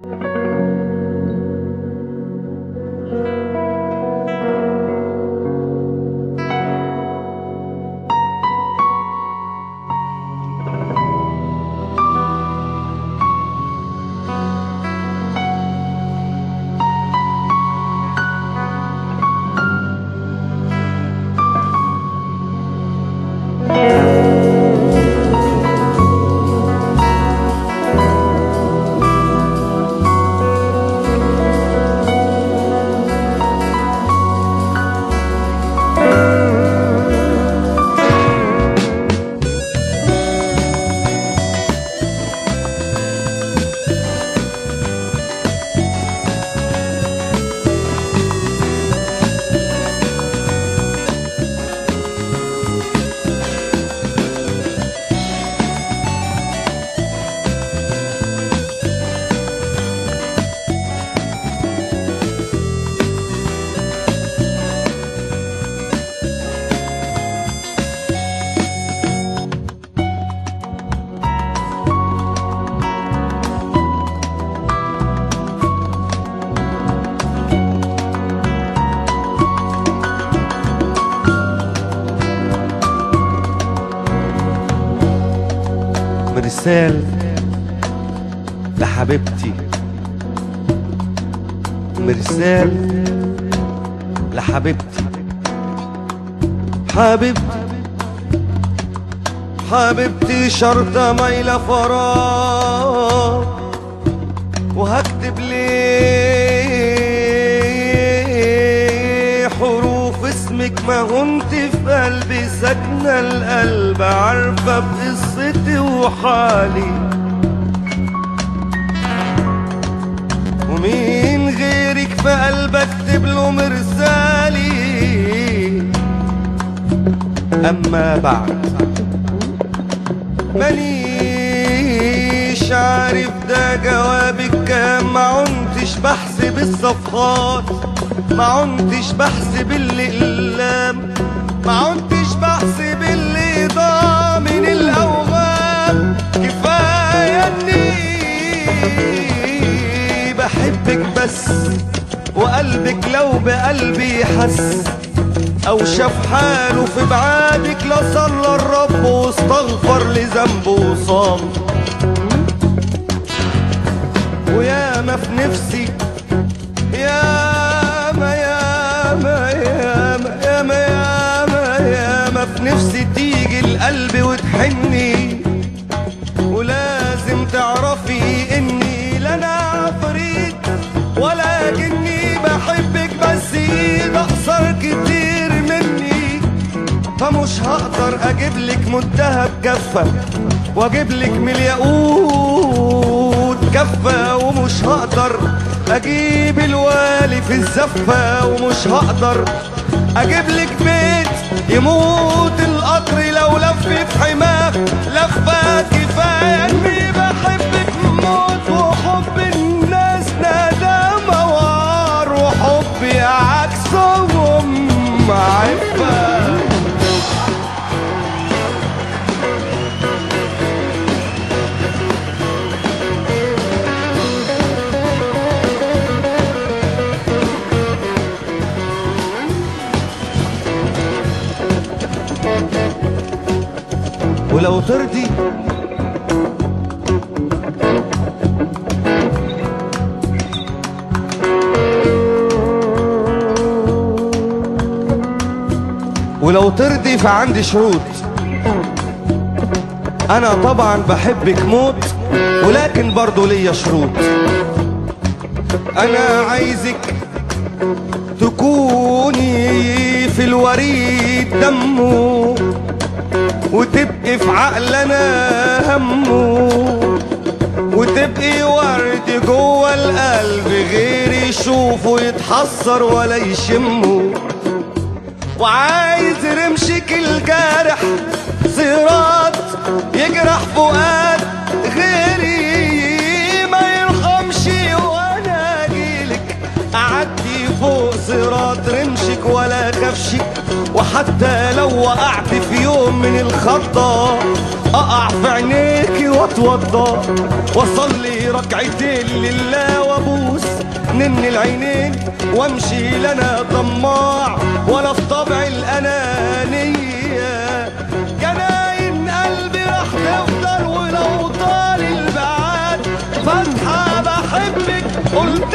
مرسال لحبيبتي، مرسال لحبيبتي، حبيبتي حبيبتي شرطة مايلة فراغ، وهكتب ليه حروف اسمك، ما هنت في قلبي ساكنة القلب، عارفة بقصتي وحالي، ومين غيرك في قلبي اكتب له مرسالي. اما بعد مانيش عارف ده جوابك كام، ما عنتش بحسب الصفحات، ما عنتش بحسب الأقلام، ما عنتش بحسب اللي ضاع من الأوهام. كفاية إني بحبك بس، وقلبك لو بقلبي حس أو شاف حاله في بعادك، لا صلى الرب واستغفر لذنبه وصام. وياما في نفسي ياما ياما ياما ياما ياما ياما في نفسي تيجي القلب وتحني، ولازم تعرفي إني لا أنا عفريت ولا جني، بحبك بس ده أقصر كتير مني. فمش هقدر أجيبلك منتهى بكفة، وأجيبلك من الياقوت كفة، ومش هقدر أجيب الوالي في الزفة، ومش هقدر أجيبلك بيت يموت القطر لو لف في حماه لفة. كفاية إني بحبك موت، وحب الناس ندامة وعار، وحبي عكسهم عفة. ولو ترضي ولو ترضي فعندي شروط. انا طبعا بحبك موت، ولكن برضو ليا شروط. انا عايزك تكوني في الوريد دمه، وتبقي في عقلنا همه، وتبقي ورد جوه القلب غيري يشوفه يتحسر ولا يشمه. وعايز رمشك الجارح صراط يجرح فؤاد غيري ما يرحمش، وانا اجيلك اعدي فوق صراط رمشك ولا خافشك، حتى لو وقعت في يوم من الخطة اقع في عينيكي واتوضى واصلي ركعتين لله وابوس نن العينين وامشي لنا طماع ولا في طبع الانانية. جناين قلبي رح تفضل ولو طال البعاد فاتحة بحبك قلت